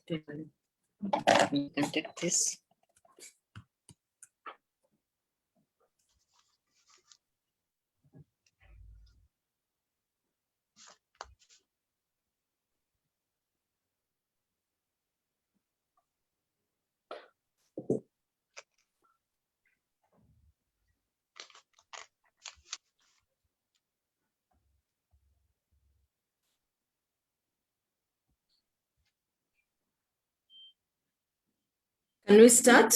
You can take this. Can we start?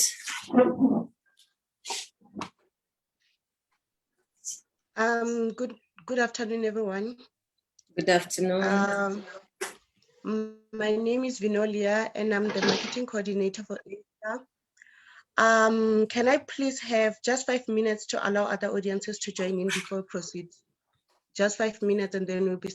Good afternoon, everyone. Good afternoon. My name is Vinolia, and I'm the marketing coordinator for Asia. Can I please have just 5 minutes to allow other audiences to join in before we proceed? Just 5 minutes, and then we'll be.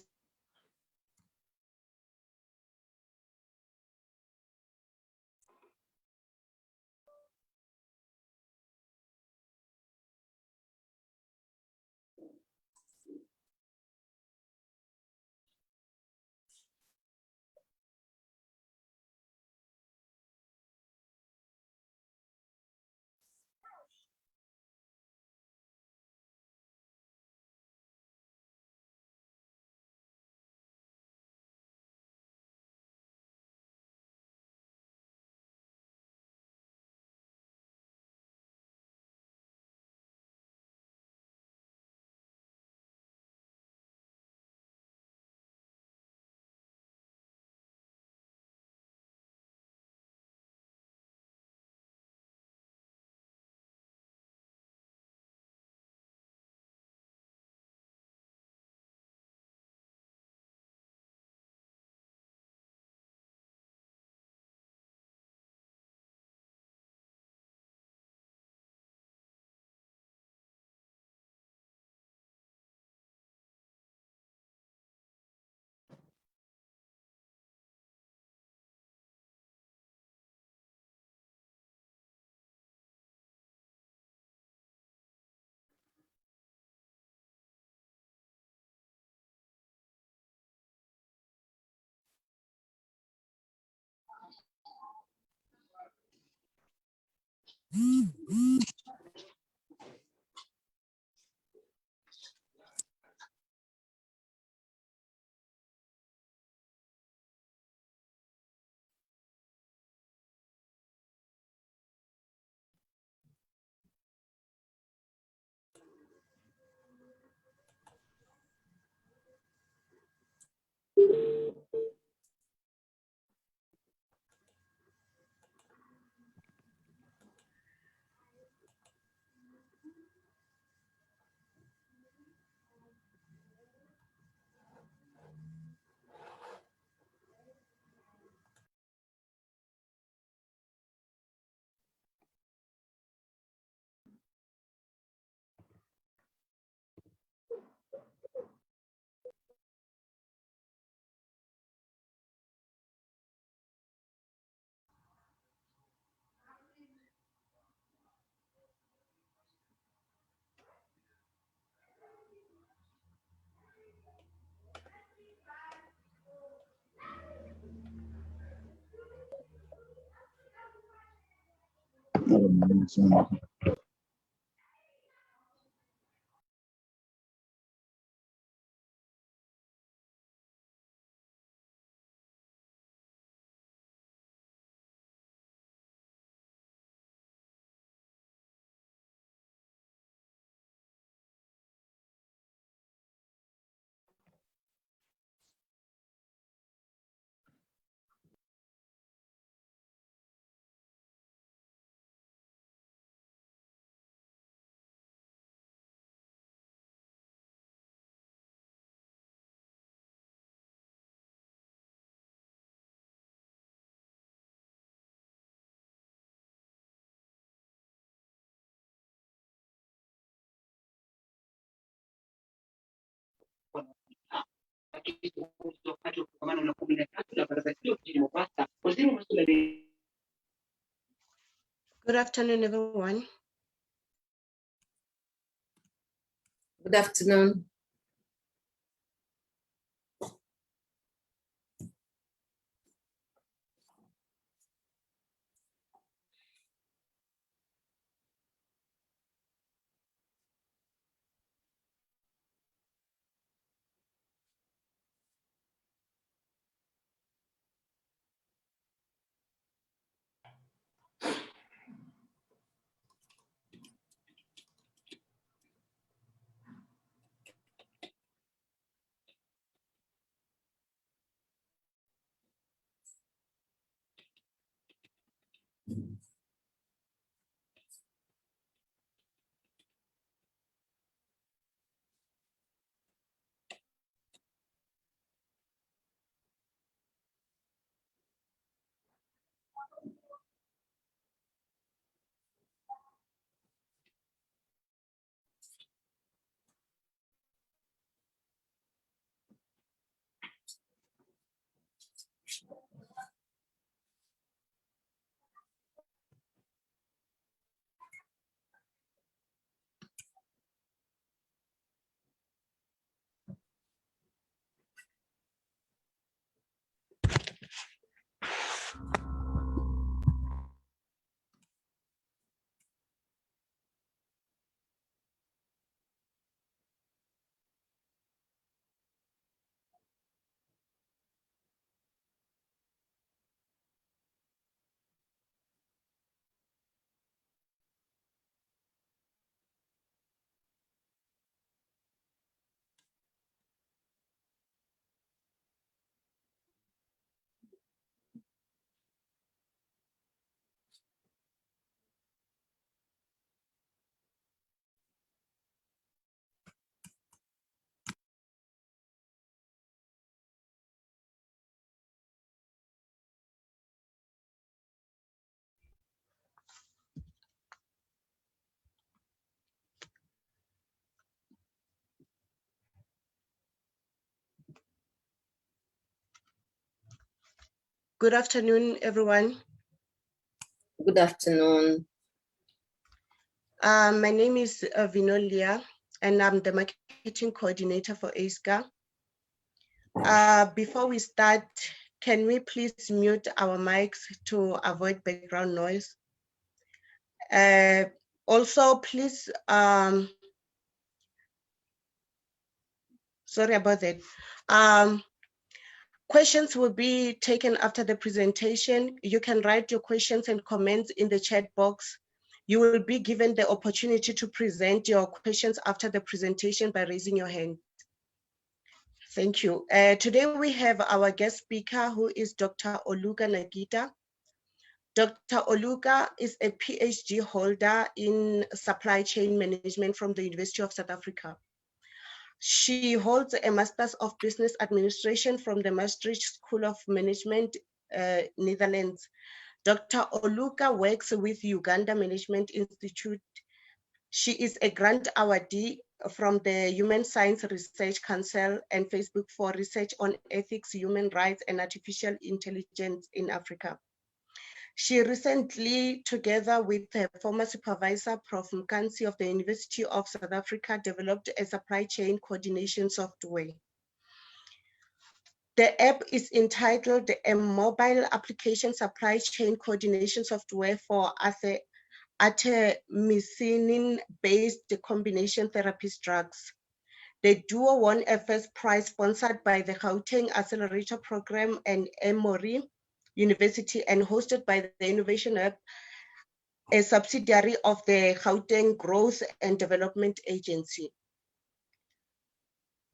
Good afternoon, everyone. Good afternoon. Good afternoon, everyone. Good afternoon. My name is Vinolia, and I'm the marketing coordinator for ASCA. Before we start, can we please mute our mics to avoid background noise? Also, please, sorry about that. Questions will be taken after the presentation. You can write your questions and comments in the chat box. You will be given the opportunity to present your questions after the presentation by raising your hand. Thank you. Today we have our guest speaker, who is Dr. Oluka Nagitta. Dr. Oluka is a PhD holder in supply chain management from the University of South Africa. She holds a Master's of Business Administration from the Maastricht School of Management, Netherlands. Dr. Oluka works with Uganda Management Institute. She is a grant awardee from the Human Science Research Council and Facebook for research on ethics, human rights, and artificial intelligence in Africa. She recently, together with her former supervisor, Prof. Mkansi of the University of South Africa, developed a supply chain coordination software. The app is entitled a mobile application supply chain coordination software for artemisinin-based combination therapist drugs. The duo won a first prize sponsored by the Gauteng Accelerator Program and Emory University and hosted by the Innovation Hub, a subsidiary of the Gauteng Growth and Development Agency.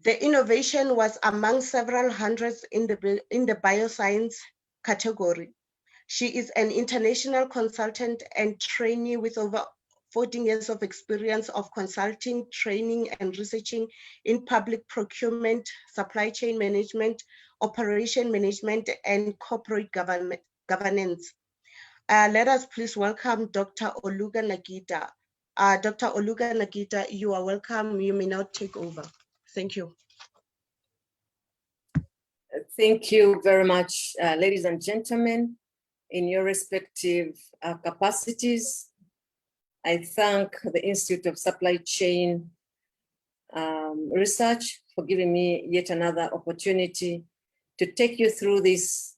The innovation was among several hundreds in the bioscience category. She is an international consultant and trainee with over 14 years of experience of consulting, training, and researching in public procurement, supply chain management, operation management, and corporate governance. Let us please welcome Dr. Oluka Nagitta. Dr. Oluka Nagitta, you are welcome. You may now take over. Thank you. Thank you very much, ladies and gentlemen, in your respective capacities. I thank the Institute of Supply Chain Research for giving me yet another opportunity to take you through this,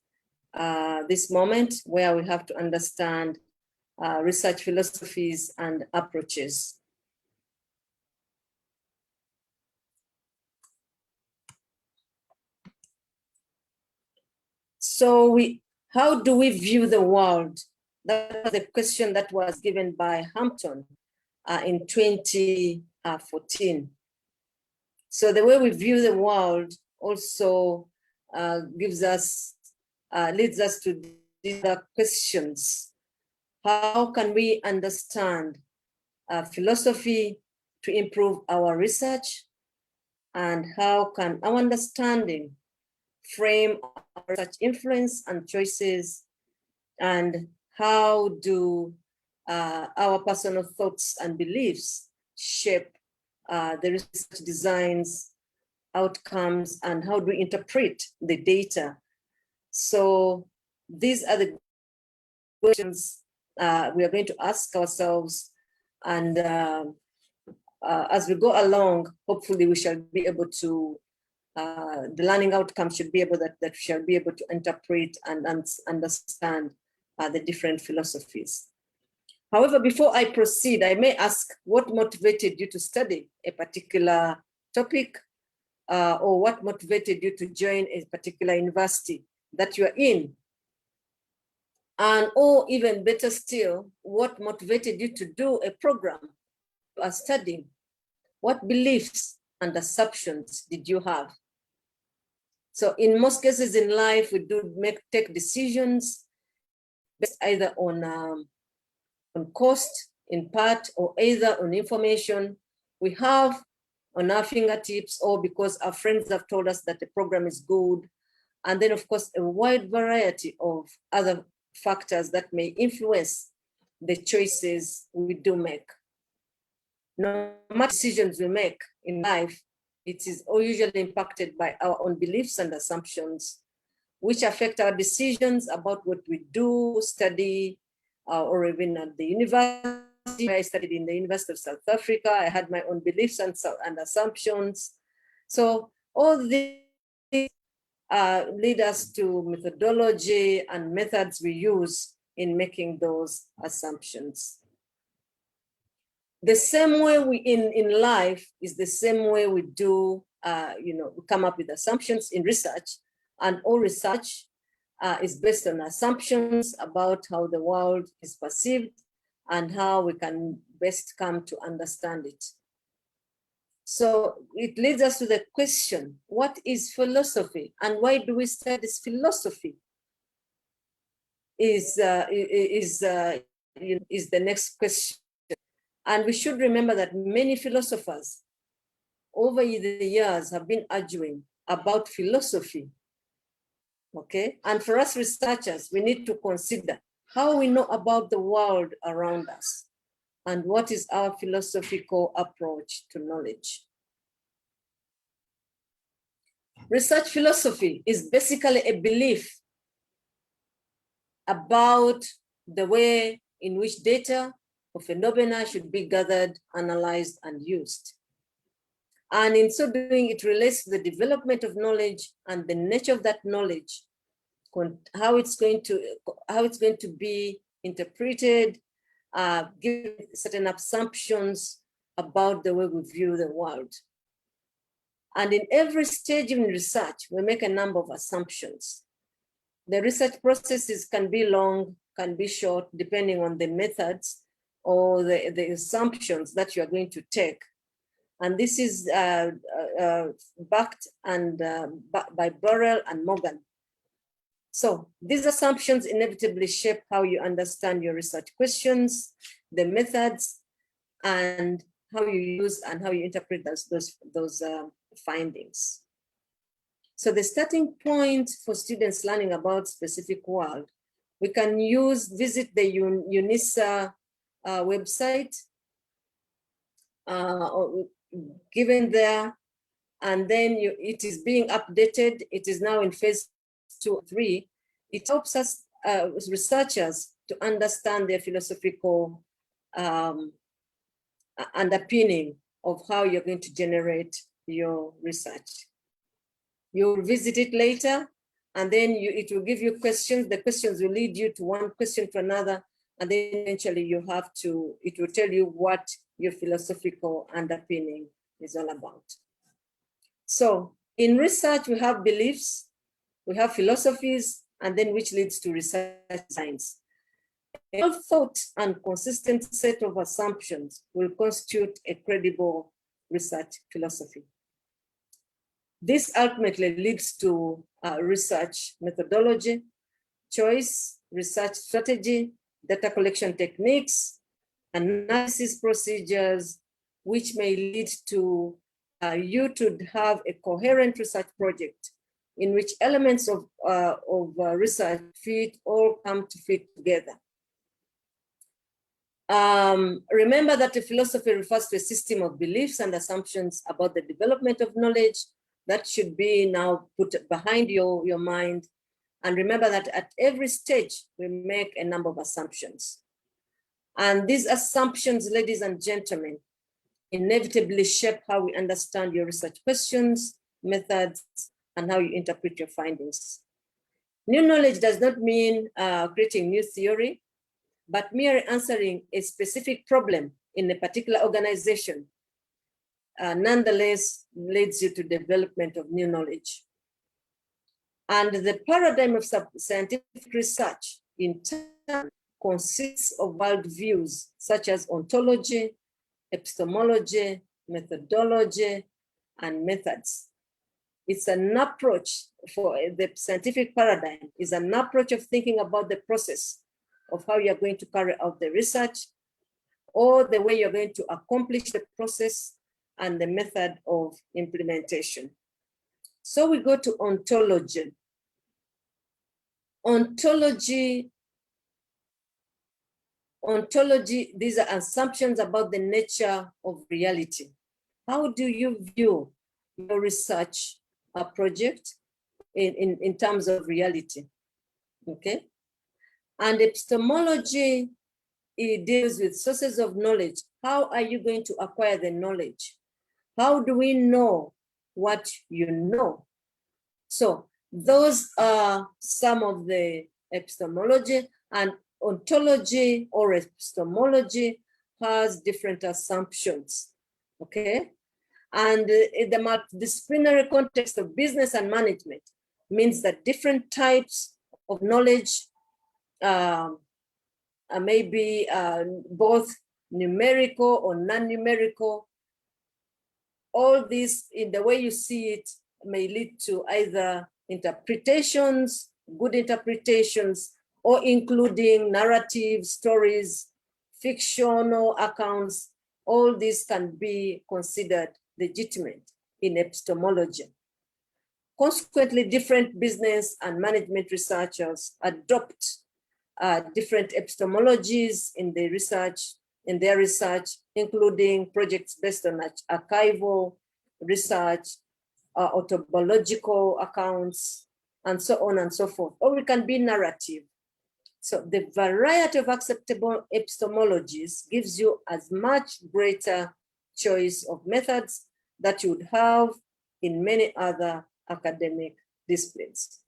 this moment where we have to understand research philosophies and approaches. So how do we view the world? That was the question that was given by Hampton in 2014. So the way we view the world also leads us to these questions. How can we understand philosophy to improve our research? And how can our understanding frame our research influence and choices? And how do our personal thoughts and beliefs shape the research designs, outcomes, and how do we interpret the data? So these are the questions we are going to ask ourselves, and as we go along, hopefully we shall be able to, the learning outcome should be able that we shall be able to interpret and understand the different philosophies. However, before I proceed, I may ask what motivated you to study a particular topic, or what motivated you to join a particular university that you are in? And or even better still, what motivated you to do a program you are studying? What beliefs and assumptions did you have? So in most cases in life, we do take decisions based either on cost in part, or either on information we have on our fingertips, or because our friends have told us that the program is good. And then of course, a wide variety of other factors that may influence the choices we do make. No matter decisions we make in life, it is all usually impacted by our own beliefs and assumptions, which affect our decisions about what we do, study, or even at the university. I studied in the University of South Africa. I had my own beliefs and assumptions. So all these lead us to methodology and methods we use in making those assumptions. The same way we in life is the same way we do, we come up with assumptions in research, and all research is based on assumptions about how the world is perceived and how we can best come to understand it. So it leads us to the question, what is philosophy and why do we study this philosophy? Is the next question. And we should remember that many philosophers over the years have been arguing about philosophy. Okay, and for us researchers, we need to consider how we know about the world around us and what is our philosophical approach to knowledge. Research philosophy is basically a belief about the way in which data or phenomena should be gathered, analyzed, and used. And in so doing, it relates to the development of knowledge and the nature of that knowledge, how it's going to be interpreted, give certain assumptions about the way we view the world. And in every stage in research, we make a number of assumptions. The research processes can be long, can be short, depending on the methods or the assumptions that you are going to take. And this is backed and by Burrell and Morgan. So these assumptions inevitably shape how you understand your research questions, the methods, and how you use and how you interpret those findings. So the starting point for students learning about specific world, we can visit the UNISA website given there, and then it is being updated. It is now in phase 2 or 3. It helps us researchers to understand their philosophical underpinning of how you're going to generate your research. You'll visit it later, and then it will give you questions. The questions will lead you to one question to another, and then eventually it will tell you what your philosophical underpinning is all about. So in research, we have beliefs, we have philosophies, and then which leads to research science. A well thought and consistent set of assumptions will constitute a credible research philosophy. This ultimately leads to research methodology, choice, research strategy, data collection techniques, analysis procedures, which may lead to you to have a coherent research project in which elements of research all come to fit together. Remember that a philosophy refers to a system of beliefs and assumptions about the development of knowledge that should be now put behind your mind. And remember that at every stage, we make a number of assumptions. And these assumptions, ladies and gentlemen, inevitably shape how we understand your research questions, methods, and how you interpret your findings. New knowledge does not mean creating new theory, but merely answering a specific problem in a particular organization, nonetheless leads you to development of new knowledge. And the paradigm of scientific research in turn consists of worldviews such as ontology, epistemology, methodology, and methods. It's an approach for the scientific paradigm is an approach of thinking about the process of how you're going to carry out the research, or the way you're going to accomplish the process, and the method of implementation. So we go to ontology. Ontology, these are assumptions about the nature of reality. How do you view your research project in terms of reality? Okay. And epistemology, it deals with sources of knowledge. How are you going to acquire the knowledge? How do we know what you know? So those are some of the epistemology, and ontology or epistemology has different assumptions, okay? And in the multidisciplinary context of business and management means that different types of knowledge maybe both numerical or non-numerical. All this, in the way you see it, may lead to either interpretations, good interpretations, or including narrative stories, fictional accounts. All these can be considered legitimate in epistemology. Consequently, different business and management researchers adopt different epistemologies in their research, including projects based on archival research, autobiographical accounts, and so on and so forth. Or it can be narrative. So the variety of acceptable epistemologies gives you as much greater choice of methods that you would have in many other academic disciplines.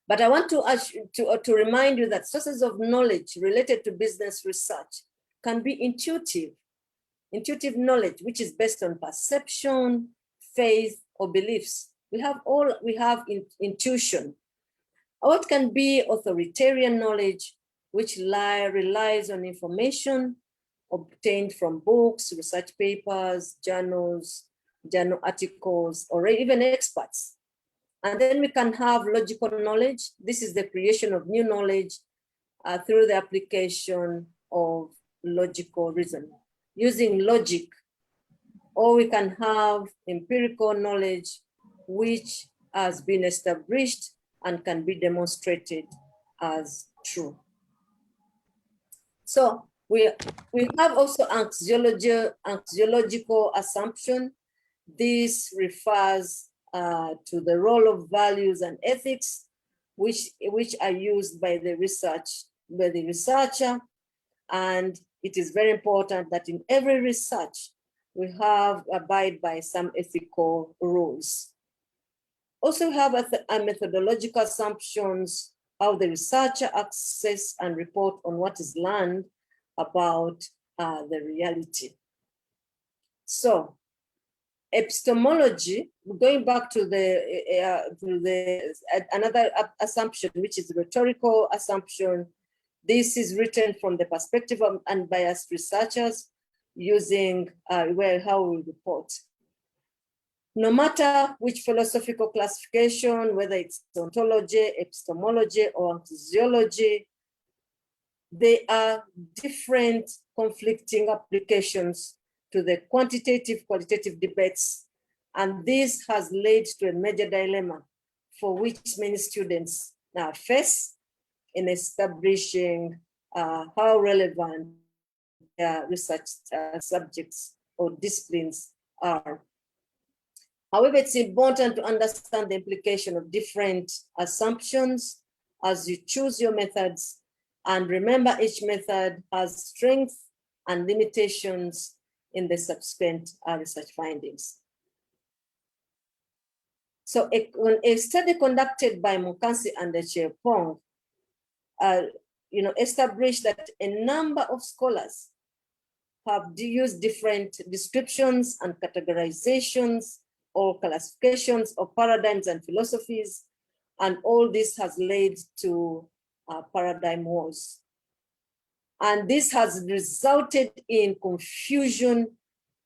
But I want to remind you that sources of knowledge related to business research can be intuitive knowledge, which is based on perception, faith, or beliefs. We have intuition. Or it can be authoritarian knowledge, which relies on information obtained from books, research papers, journals, journal articles, or even experts. And then we can have logical knowledge. This is the creation of new knowledge through the application of logical reasoning, using logic. Or we can have empirical knowledge, which has been established and can be demonstrated as true. So we have also axiological assumption. This refers to the role of values and ethics, which are used by the researcher. And it is very important that in every research, we abide by some ethical rules. Also, we have a methodological assumptions, how the researcher access and report on what is learned about the reality. So, epistemology, going back to another assumption, which is rhetorical assumption. This is written from the perspective of unbiased researchers using how we report. No matter which philosophical classification, whether it's ontology, epistemology, or axiology, they are different conflicting applications to the qualitative debates. And this has led to a major dilemma for which many students now face in establishing how relevant their research subjects or disciplines are. However, it's important to understand the implication of different assumptions as you choose your methods, and remember each method has strengths and limitations in the subsequent research findings. So a study conducted by Munkansi and Chepong established that a number of scholars have used different descriptions and categorizations or classifications of paradigms and philosophies, and all this has led to paradigm wars. And this has resulted in confusion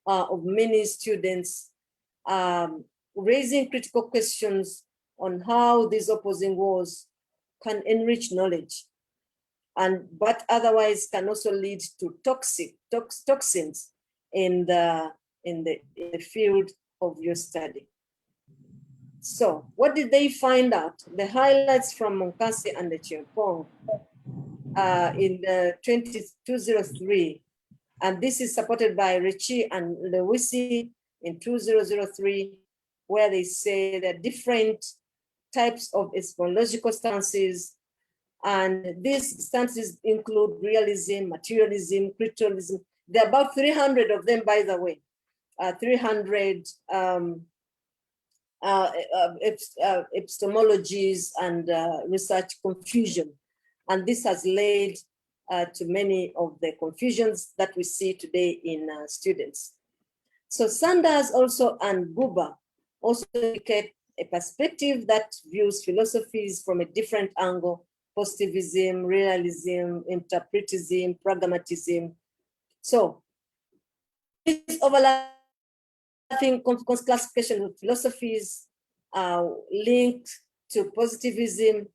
of many students, raising critical questions on how these opposing wars can enrich knowledge, but otherwise can also lead to toxins in the field of your study. So what did they find out? The highlights from Munkansi and the Chepong in the 2003, and this is supported by Ricci and Lewisi in 2003, where they say that different types of epistemological stances, and these stances include realism, materialism, criticalism. There are about 300 of them, by the way, 300 epistemologies and research confusion. And this has led to many of the confusions that we see today in students. So Sanders also and Buber also indicate a perspective that views philosophies from a different angle: positivism, realism, interpretism, pragmatism. So this overlapping classification of philosophies linked to positivism,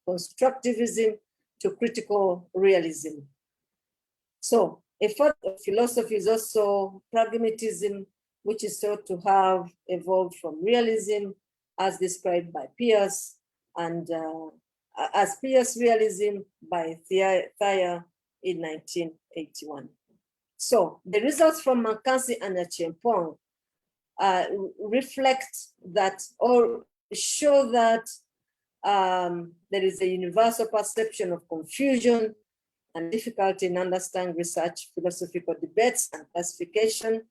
constructivism, to critical realism. So a part of philosophy is also pragmatism, which is thought to have evolved from realism as described by Peirce, and as Peirce realism by Thayer in 1981. So the results from Munkansi and Chepong reflect that, or show that there is a universal perception of confusion and difficulty in understanding research, philosophical debates, and classification.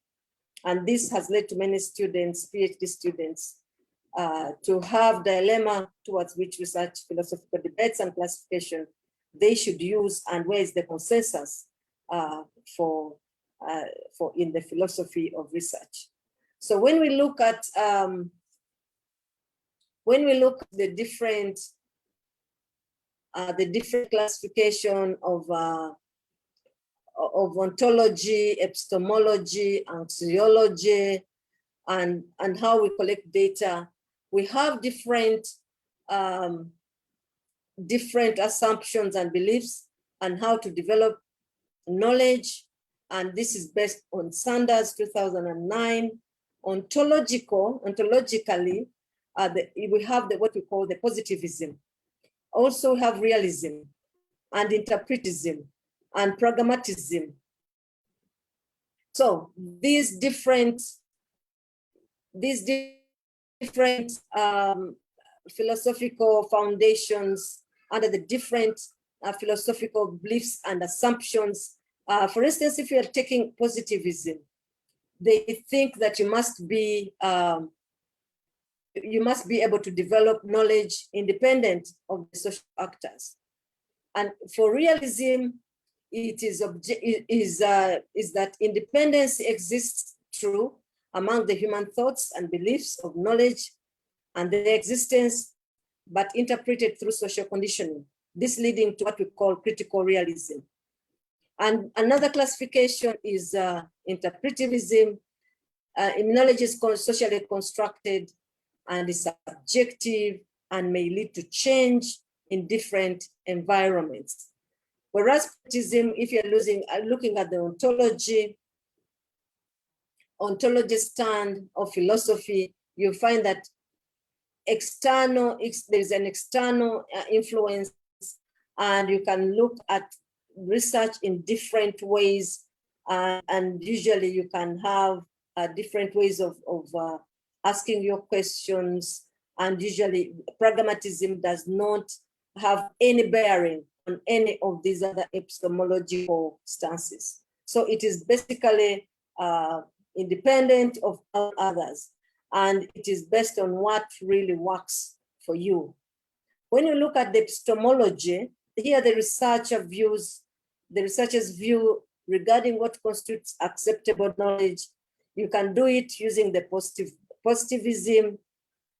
And this has led to many students, PhD students, to have dilemma towards which research, philosophical debates and classification they should use, and where is the consensus for in the philosophy of research. So when we look at the different classification of ontology, epistemology, axiology, and how we collect data, we have different assumptions and beliefs and how to develop knowledge. And this is based on Sanders 2009. Ontologically, we have what we call the positivism. Also we have realism and interpretism and pragmatism. So these different philosophical foundations under the different philosophical beliefs and assumptions. For instance, if you are taking positivism, they think that you must be able to develop knowledge independent of the social actors. And for realism, it is that independence exists true among the human thoughts and beliefs of knowledge and their existence, but interpreted through social conditioning. This leading to what we call critical realism. And another classification is interpretivism. Knowledge is socially constructed and is subjective and may lead to change in different environments. Whereas pragmatism, if you're looking at the ontology stand of philosophy, you find that there's an external influence, and you can look at research in different ways, and usually you can have different ways of asking your questions, and usually pragmatism does not have any bearing on any of these other epistemological stances. So it is basically independent of all others, and it is based on what really works for you. When you look at the epistemology, here the researcher's view regarding what constitutes acceptable knowledge. You can do it using the positivism,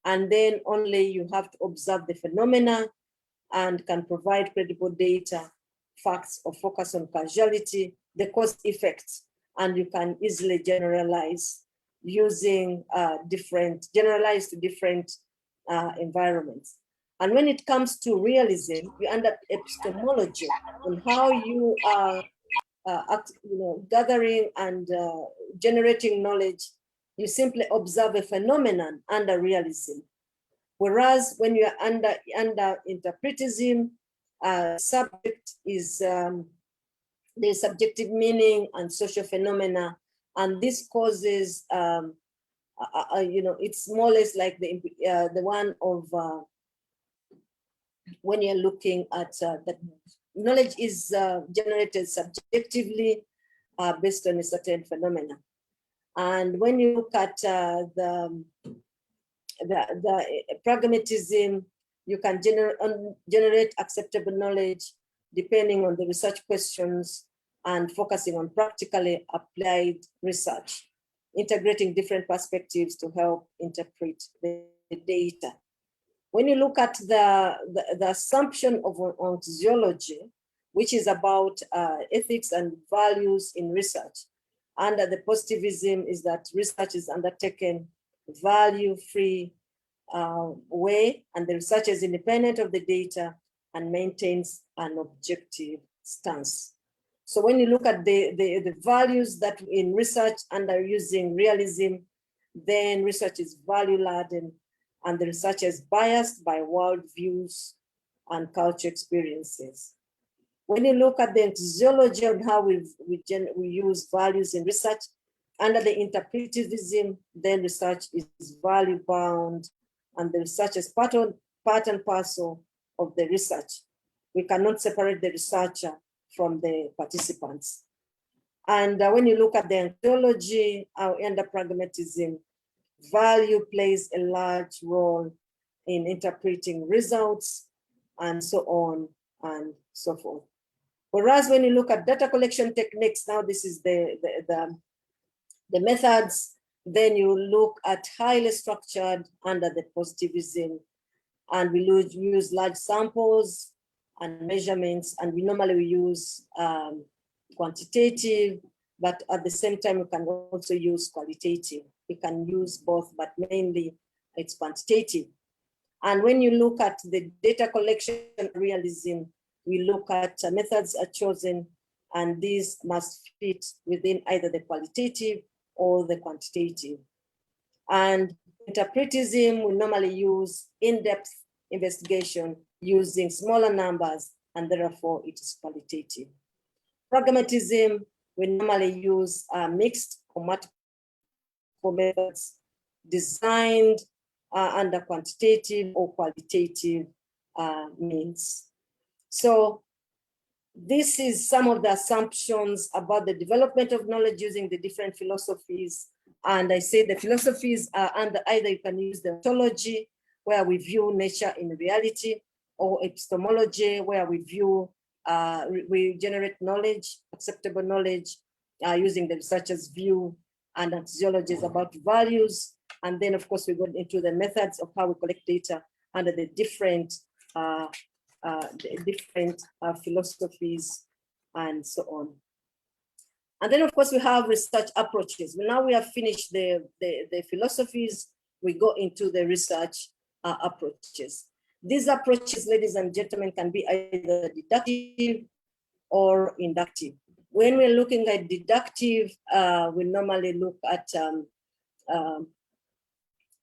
and then only you have to observe the phenomena and can provide credible data, facts, or focus on causality, the cause effects, and you can easily generalize using generalize to different environments. And when it comes to realism, you end up epistemology on how you are gathering and generating knowledge. You simply observe a phenomenon under realism. Whereas when you are under interpretism, subject is the subjective meaning and social phenomena, and this causes it's more or less like the one of when you're looking at that knowledge is generated subjectively based on a certain phenomena. And when you look at the pragmatism, you can generate acceptable knowledge depending on the research questions and focusing on practically applied research, integrating different perspectives to help interpret the data. When you look at the assumption of ontology, which is about ethics and values in research, under the positivism is that research is undertaken value-free way, and the researcher is independent of the data and maintains an objective stance. So when you look at the values that in research under using realism, then research is value-laden, and the researcher is biased by worldviews and culture experiences. When you look at the axiology and how we use values in research, under the interpretivism, then research is value-bound, and the research is part and parcel of the research. We cannot separate the researcher from the participants. And when you look at the ontology, under pragmatism, value plays a large role in interpreting results, and so on and so forth. Whereas when you look at data collection techniques, now this is the methods, then you look at highly structured under the positivism, and we use large samples and measurements, and we normally use quantitative, but at the same time, we can also use qualitative. We can use both, but mainly it's quantitative. And when you look at the data collection realism, we look at methods are chosen, and these must fit within either the qualitative or the quantitative. And interpretism, we normally use in-depth investigation using smaller numbers, and therefore it is qualitative. Pragmatism, we normally use mixed or multiple methods designed under quantitative or qualitative means. So this is some of the assumptions about the development of knowledge using the different philosophies. And I say the philosophies are under either you can use the ontology, where we view nature in reality, or epistemology, where we view, we generate knowledge, acceptable knowledge, using the researcher's view, and axiologies about values. And then, of course, we go into the methods of how we collect data under the different philosophies and so on. And then, of course, we have research approaches. Now we have finished the philosophies, we go into the research approaches. These approaches, ladies and gentlemen, can be either deductive or inductive. When we're looking at deductive, we normally look at,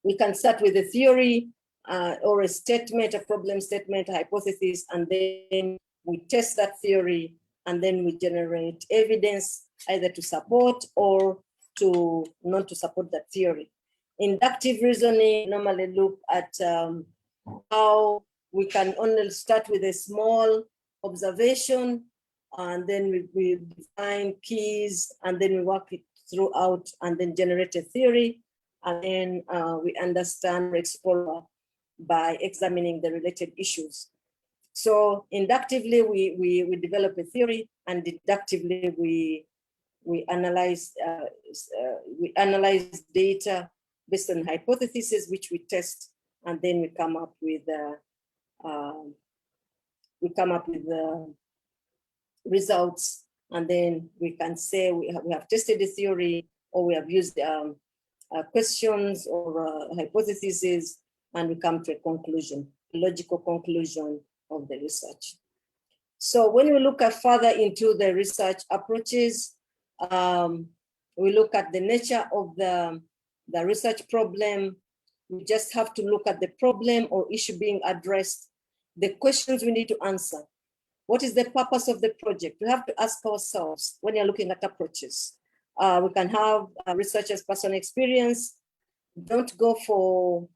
we can start with a theory or a statement, a problem statement, a hypothesis, and then we test that theory, and then we generate evidence either to support or to not to support that theory. Inductive reasoning normally look at how we can only start with a small observation, and then we define keys, and then we work it throughout, and then generate a theory, and then we understand or explore by examining the related issues. So inductively, we develop a theory, and deductively, we analyze data based on hypotheses, which we test, and then we come up with results, and then we can say we have tested the theory, or we have used questions or hypotheses, and we come to a conclusion, a logical conclusion of the research. So when we look at further into the research approaches, we look at the nature of the research problem. We just have to look at the problem or issue being addressed, the questions we need to answer. What is the purpose of the project? We have to ask ourselves when you're looking at approaches. We can have researchers' personal experience. Don't go for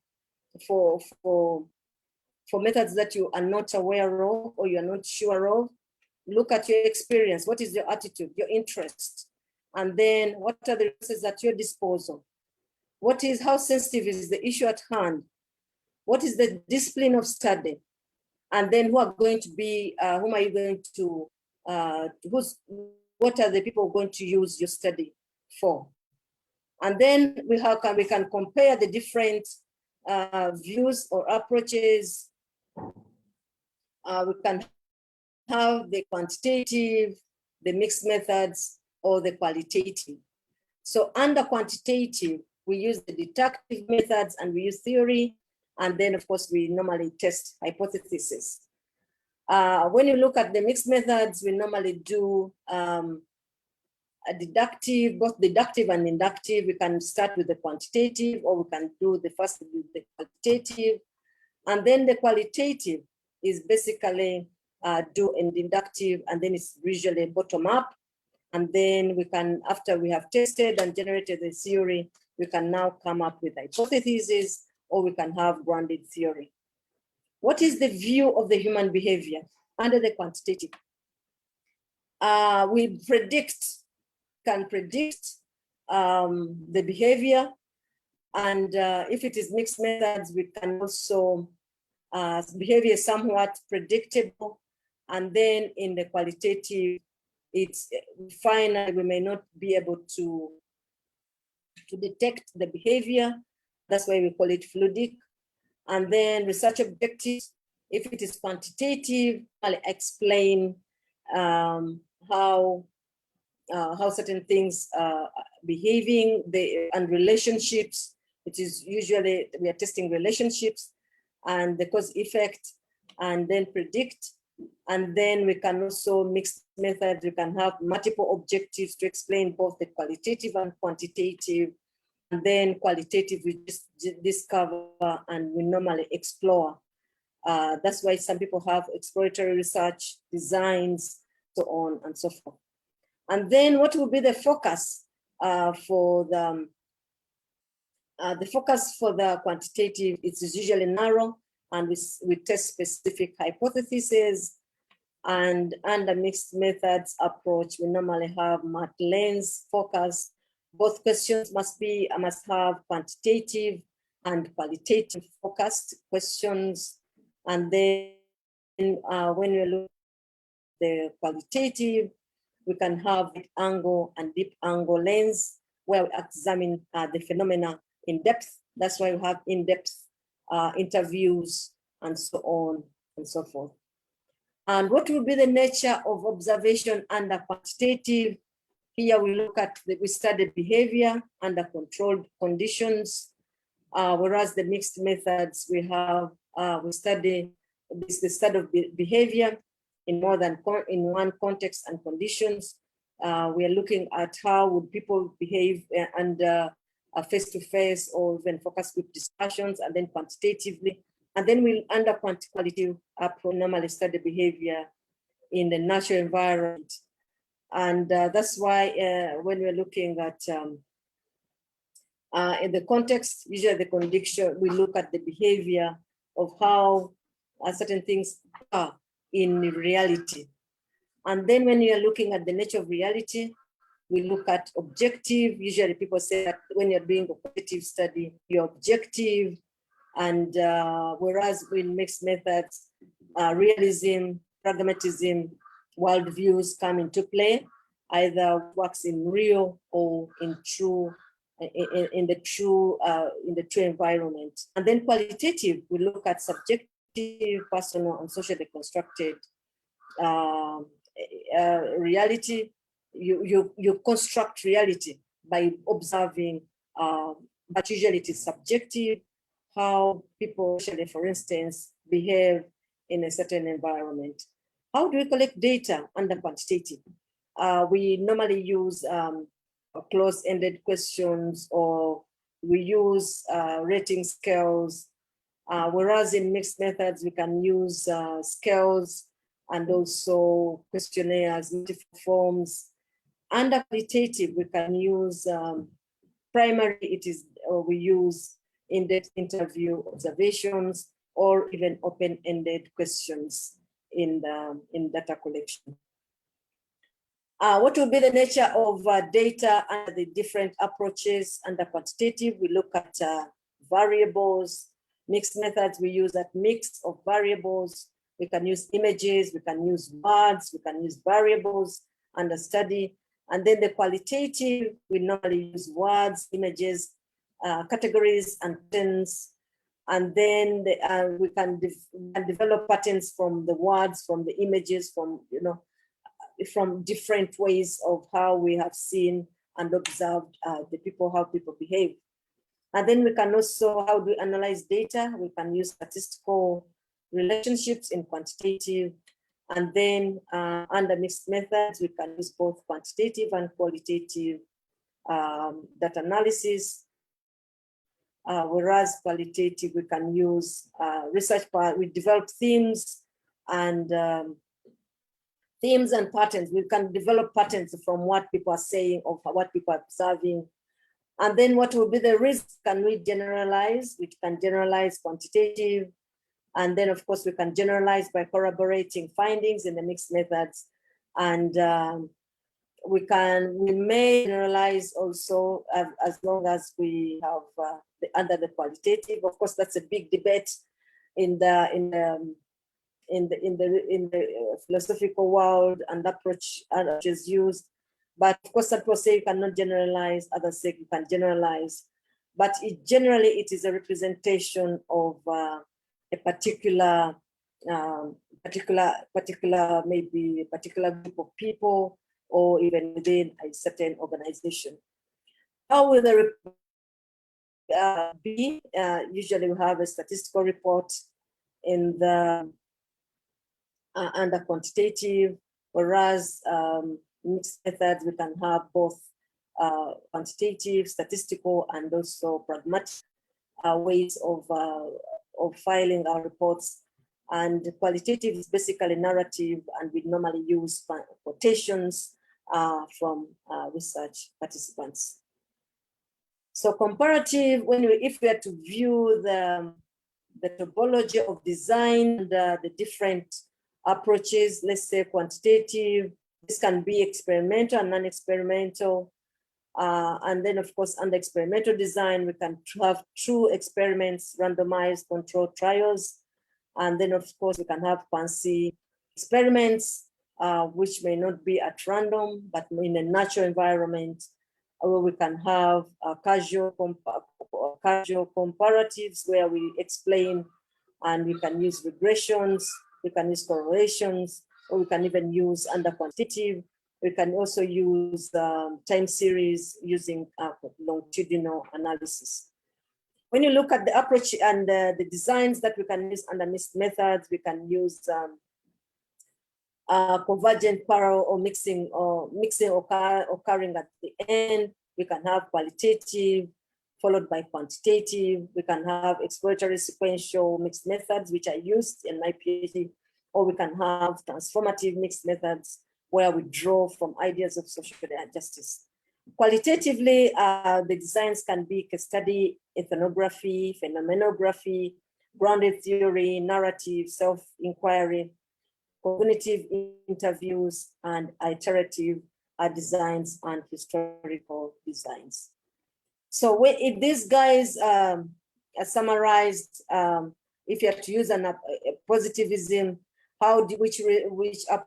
methods that you are not aware of or you're not sure of. Look at your experience. What is your attitude, your interest? And then what are the resources at your disposal? How sensitive is the issue at hand? What is the discipline of study? And then who are going to be, whom are you going to, what are the people going to use your study for? And then we can compare the different views or approaches. We can have the quantitative, the mixed methods, or the qualitative. So under quantitative, we use the deductive methods and we use theory. And then, of course, we normally test hypotheses. When you look at the mixed methods, we normally do a deductive, both deductive and inductive. We can start with the quantitative, or we can do the first with the qualitative. And then the qualitative is basically do an inductive, and then it's usually bottom up. And then we can, after we have tested and generated the theory, we can now come up with hypotheses, or we can have grounded theory. What is the view of the human behavior under the quantitative? We can predict the behavior And if it is mixed methods, we can also behavior is somewhat predictable. And then in the qualitative, it's finally we may not be able to detect the behavior. That's why we call it fluidic. And then research objectives, if it is quantitative, I'll explain how certain things are behaving, and relationships. It is usually we are testing relationships and the cause effect, and then predict. And then we can also mix methods. We can have multiple objectives to explain both the qualitative and quantitative. And then qualitative, we just discover and we normally explore. That's why some people have exploratory research, designs, so on and so forth. And then what will be the focus for the focus for the quantitative? It's usually narrow, and we test specific hypotheses. And under mixed methods approach, we normally have multi-lens focus. Both questions must have quantitative and qualitative focused questions. And then when we look at the qualitative, we can have angle and deep angle lens where we examine the phenomena in depth. That's why we have in-depth interviews and so on and so forth. And what will be the nature of observation under quantitative? Here we look at, we study behavior under controlled conditions, whereas the mixed methods we have, we study the study of behavior in more than in one context and conditions. We are looking at how would people behave under face-to-face or even focus group discussions, and then quantitatively. And then we'll under qualitative normally study behavior in the natural environment. And that's why when we're looking at in the context, usually the condition, we look at the behavior of how certain things are in reality. And then when you're looking at the nature of reality, we look at objective. Usually people say that when you're doing a qualitative study, you're objective. And whereas in mixed methods, realism, pragmatism, worldviews come into play, either works in real or in true, in the true environment. And then qualitative, we look at subjective, personal, and socially constructed reality. You construct reality by observing, but usually it is subjective, how people, for instance, behave in a certain environment. How do we collect data under quantitative? We normally use close-ended questions, or we use rating scales, whereas in mixed methods, we can use scales and also questionnaires, multiple forms. Under qualitative, we can use primary, we use in-depth interview observations, or even open-ended questions in data collection. What will be the nature of data under the different approaches? Under quantitative, we look at variables. Mixed methods, we use that mix of variables. We can use images, we can use words, we can use variables under study. And then the qualitative, we normally use words, images, categories, and patterns. And then we can develop patterns from the words, from the images, from from different ways of how we have seen and observed how people behave. And then we can also, how do we analyze data? We can use statistical relationships in quantitative. And then under mixed methods, we can use both quantitative and qualitative data analysis. Whereas qualitative, we can use research part, we develop themes and patterns. We can develop patterns from what people are saying, or what people are observing. And then what will be the risk? Can we generalize? We can generalize quantitative. And then of course we can generalize by corroborating findings in the mixed methods. And we may generalize also as long as we have under the qualitative. Of course, that's a big debate in the philosophical world, and approaches used. But of course, some people say you cannot generalize, others say you can generalize. But generally, it is a representation of a particular maybe a particular group of people, or even within a certain organization. How will the be? Usually we have a statistical report in the under quantitative, whereas mixed methods, we can have both quantitative, statistical, and also pragmatic ways of filing our reports. And qualitative is basically narrative, and we normally use quotations from research participants. So comparative, if we are to view the topology of design, the different approaches, let's say quantitative, this can be experimental and non-experimental. And then of course, under experimental design, we can have true experiments, randomized controlled trials. And then of course, we can have fancy experiments, which may not be at random, but in a natural environment, where we can have casual comparatives where we explain, and we can use regressions, we can use correlations, or we can even use under quantitative. We can also use time series using longitudinal analysis. When you look at the approach and the designs that we can use under mixed methods, we can use convergent, parallel, or mixing occurring at the end. We can have qualitative followed by quantitative. We can have exploratory sequential mixed methods, which I used in my PhD, or we can have transformative mixed methods where we draw from ideas of social justice. Qualitatively, the designs can be case study, ethnography, phenomenography, grounded theory, narrative, self-inquiry, cognitive interviews, and iterative designs and historical designs. So if these guys are summarized, if you have to use a positivism, which app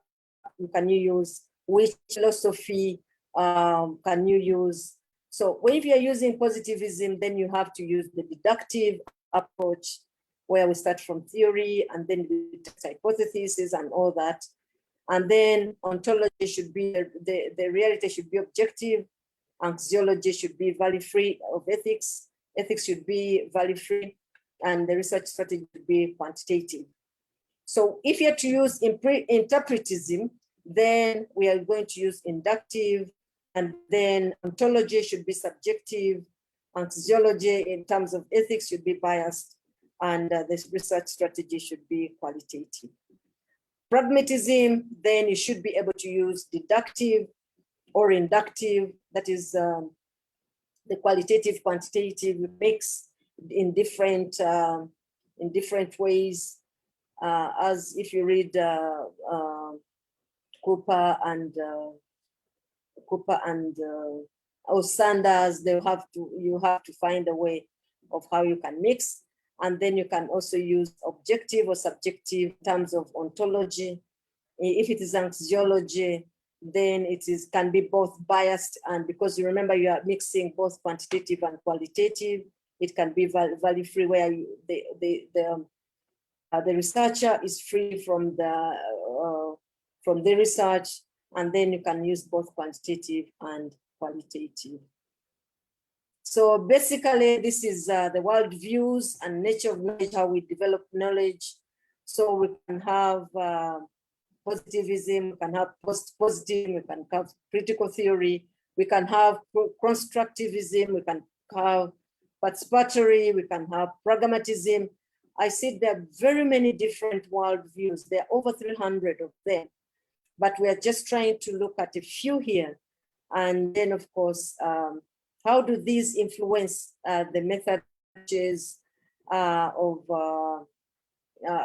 can you use? Which philosophy can you use? So if you're using positivism, then you have to use the deductive approach, where we start from theory and then we test hypotheses and all that. And then ontology should be, the reality should be objective, axiology should be value-free of ethics, ethics should be value-free, and the research strategy should be quantitative. So if you're to use interpretism, then we are going to use inductive, and then ontology should be subjective, axiology in terms of ethics should be biased, and this research strategy should be qualitative. Pragmatism, then you should be able to use deductive or inductive, that is the qualitative, quantitative mix in different ways. As if you read Cooper and Sanders, you have to find a way of how you can mix. And then you can also use objective or subjective in terms of ontology. If it is axiology, then can be both biased, and because you remember you are mixing both quantitative and qualitative, it can be value-free, where the researcher is free from the research, and then you can use both quantitative and qualitative. So basically, this is the world views and nature of knowledge, how we develop knowledge. So we can have positivism, we can have post-positivism, we can have critical theory, we can have constructivism, we can have participatory, we can have pragmatism. I see there are very many different world views. There are over 300 of them, but we are just trying to look at a few here. And then of course, how do these influence the methods of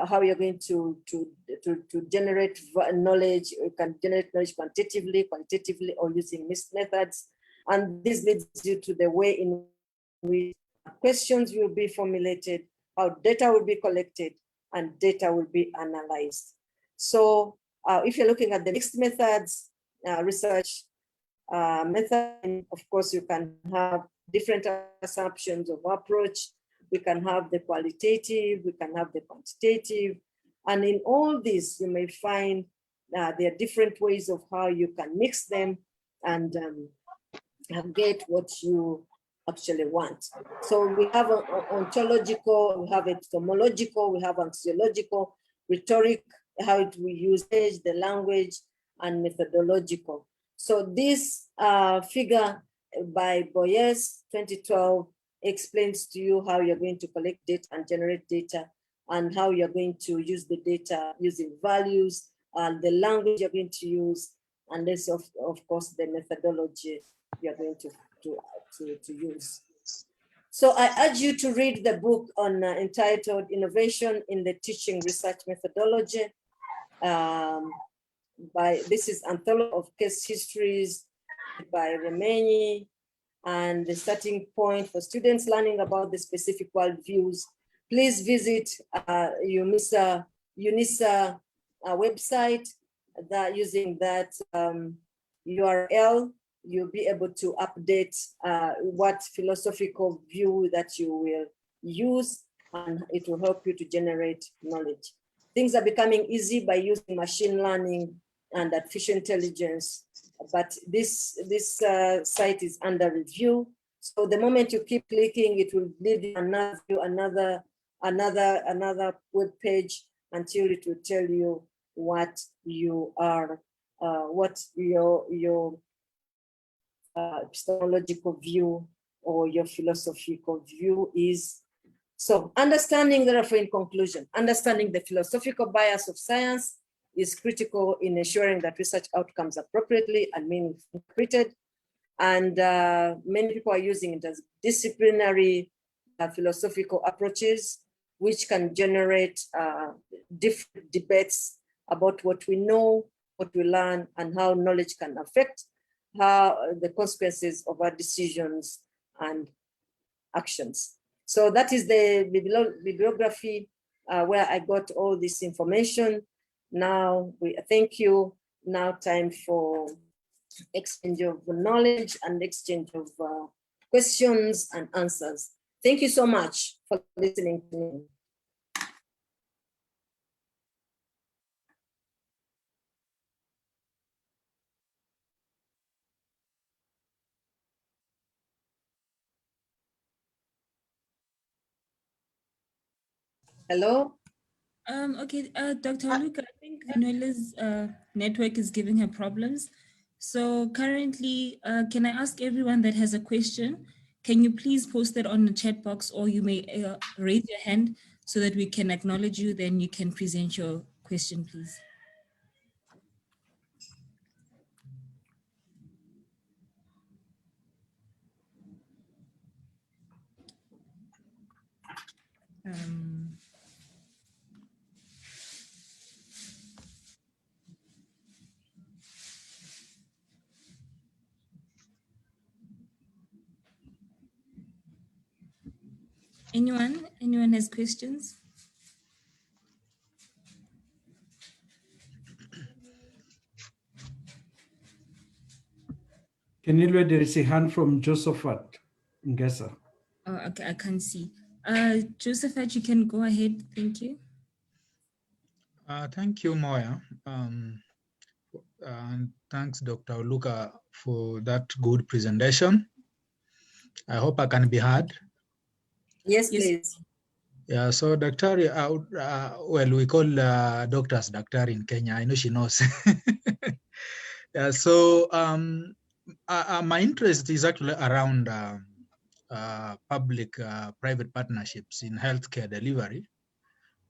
how you're going to generate knowledge? You can generate knowledge quantitatively, qualitatively, or using mixed methods. And this leads you to the way in which questions will be formulated, how data will be collected, and data will be analyzed. So if you're looking at the mixed methods research method, of course, you can have different assumptions of approach. We can have the qualitative, we can have the quantitative. And in all this, you may find there are different ways of how you can mix them and get what you actually want. So we have ontological, we have epistemological, we have axiological, rhetoric, how we use the language, and methodological. So this figure by Boyes, 2012, explains to you how you're going to collect data and generate data, and how you're going to use the data using values, the language you're going to use, and this, of course, the methodology you're going to use. So I urge you to read the book on entitled Innovation in the Teaching Research Methodology. This is Anthology of Case Histories by Remeni, and the starting point for students learning about the specific worldviews. Please visit UNISA website. That using that URL, you'll be able to update what philosophical view that you will use, and it will help you to generate knowledge. Things are becoming easy by using machine learning and artificial intelligence, but this site is under review. So the moment you keep clicking, it will lead you another web page until it will tell you what you are, what your epistemological view or your philosophical view is. So understanding, therefore, in conclusion, understanding the philosophical bias of science is critical in ensuring that research outcomes appropriately and meaningfully interpreted. And many people are using it as disciplinary philosophical approaches, which can generate different debates about what we know, what we learn, and how knowledge can affect the consequences of our decisions and actions. So that is the bibliography where I got all this information. Now, thank you. Now time for exchange of knowledge and exchange of questions and answers. Thank you so much for listening to me. Hello? Okay, Dr. Oluka, I think Vinola's network is giving her problems. So currently, can I ask everyone that has a question, can you please post it on the chat box, or you may raise your hand so that we can acknowledge you, then you can present your question, please. Anyone has questions? Kenilwe, there is a hand from Josephat Ngesa. Oh, okay, I can't see. Josephat, you can go ahead. Thank you. Thank you, Moya. And thanks, Dr. Oluka, for that good presentation. I hope I can be heard. Yes, please. Yeah, so Daktari, well, we call doctors Daktari in Kenya. I know she knows. Yeah, so my interest is actually around public-private partnerships in healthcare delivery.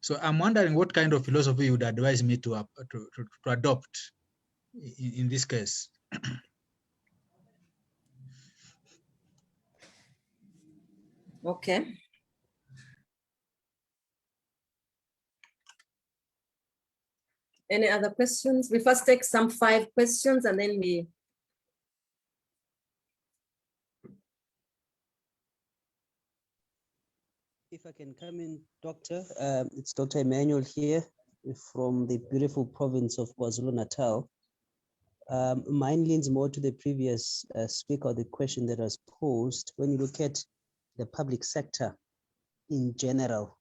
So I'm wondering what kind of philosophy you would advise me to adopt in this case. Okay. Any other questions? We first take some 5 questions and then we. I can come in, Doctor. It's Dr. Emmanuel here from the beautiful province of KwaZulu-Natal. Mine leans more to the previous speaker, the question that was posed. When you look at the public sector in general,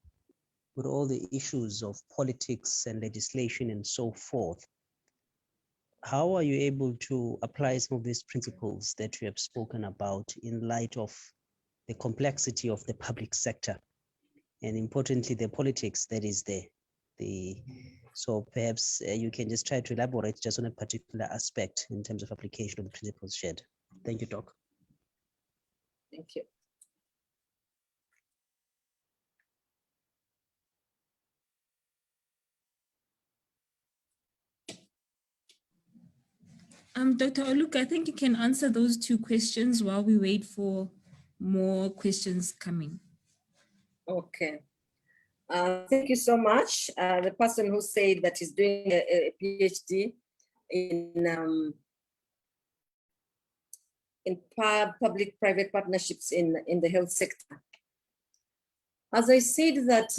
with all the issues of politics and legislation and so forth, how are you able to apply some of these principles that you have spoken about in light of the complexity of the public sector, and importantly, the politics that is there? So perhaps you can just try to elaborate just on a particular aspect in terms of application of the principles shared. Thank you, Doc. Thank you. Dr. Oluka, I think you can answer those two questions while we wait for more questions coming. Okay. Thank you so much. The person who said that he's doing a PhD in public-private partnerships in the health sector. As I said that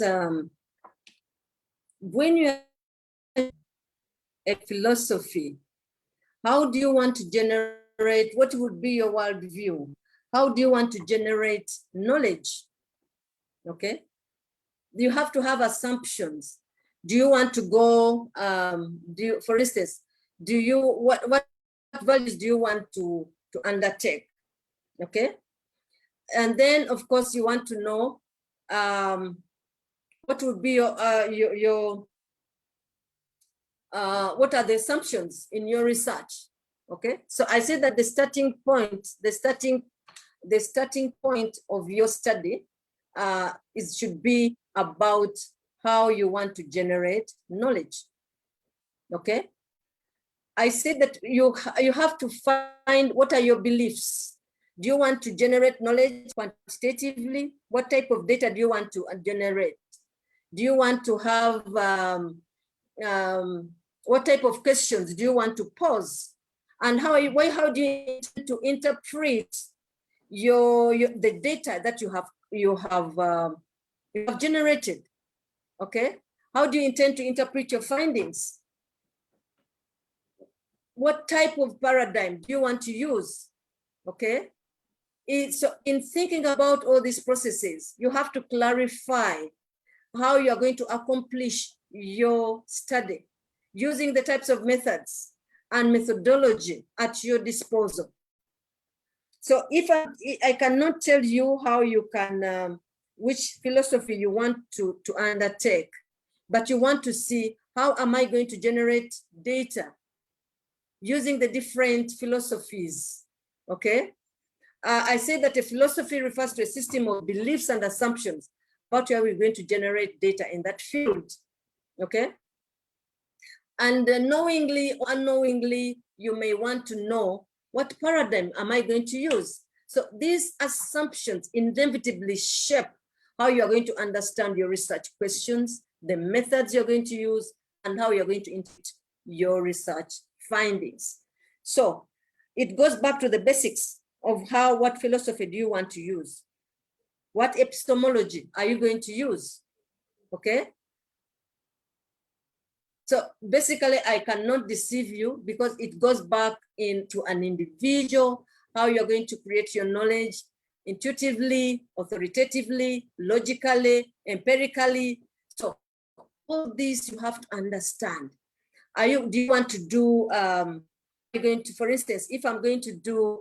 when you have a philosophy, how do you want to generate, what would be your worldview? How do you want to generate knowledge? Okay. You have to have assumptions. Do you want to go, for instance, what values do you want to undertake? Okay. And then of course you want to know what would be what are the assumptions in your research? Okay. So I said that the starting point of your study should be about how you want to generate knowledge. Okay. I said that you have to find what are your beliefs. Do you want to generate knowledge quantitatively? What type of data do you want to generate? Do you want to have, what type of questions do you want to pose? And how do you intend to interpret the data that you have generated? Okay. How do you intend to interpret your findings? What type of paradigm do you want to use? Okay. So in thinking about all these processes, you have to clarify how you are going to accomplish your study using the types of methods and methodology at your disposal. So if I cannot tell you how you can, which philosophy you want to undertake, but you want to see how am I going to generate data using the different philosophies, okay? I say that a philosophy refers to a system of beliefs and assumptions about how we're going to generate data in that field, okay? And knowingly or unknowingly, you may want to know what paradigm am I going to use? So these assumptions inevitably shape how you're going to understand your research questions, the methods you're going to use, and how you're going to interpret your research findings. So it goes back to the basics of what philosophy do you want to use? What epistemology are you going to use? Okay. So basically I cannot deceive you because it goes back into an individual, how you're going to create your knowledge intuitively, authoritatively, logically, empirically. So all these you have to understand. Do you want to do, you're going to, for instance, if I'm going to do,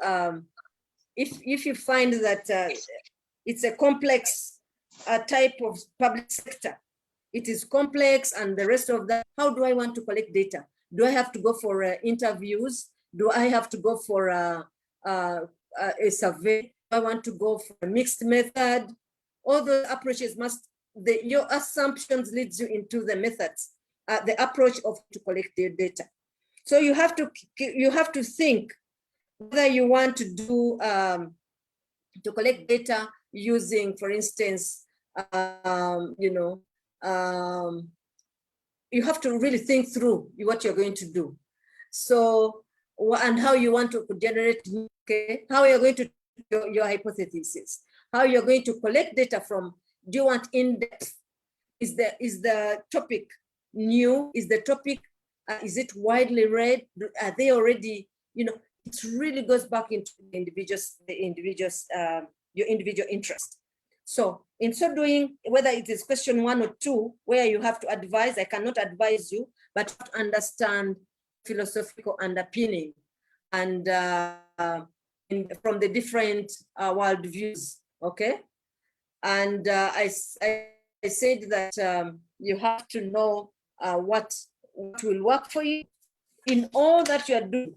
if you find that it's a complex type of public sector, it is complex and the rest of that, how do I want to collect data? Do I have to go for interviews? Do I have to go for a survey? Do I want to go for a mixed method? All the approaches your assumptions leads you into the methods, the approach of to collect the data. So you have to think whether you want to do to collect data using, for instance, you have to really think through what you're going to do. So, and how you want to generate, okay, how you're going to do your hypothesis, how you're going to collect data from Do you want in-depth? Is the topic new? Is the topic, is it widely read? Are they already, it really goes back into your individual interest. So in so doing, whether it is question 1 or 2, where you have to advise, I cannot advise you, but to understand philosophical underpinning and from the different worldviews, okay? And I said that you have to know what will work for you in all that you are doing.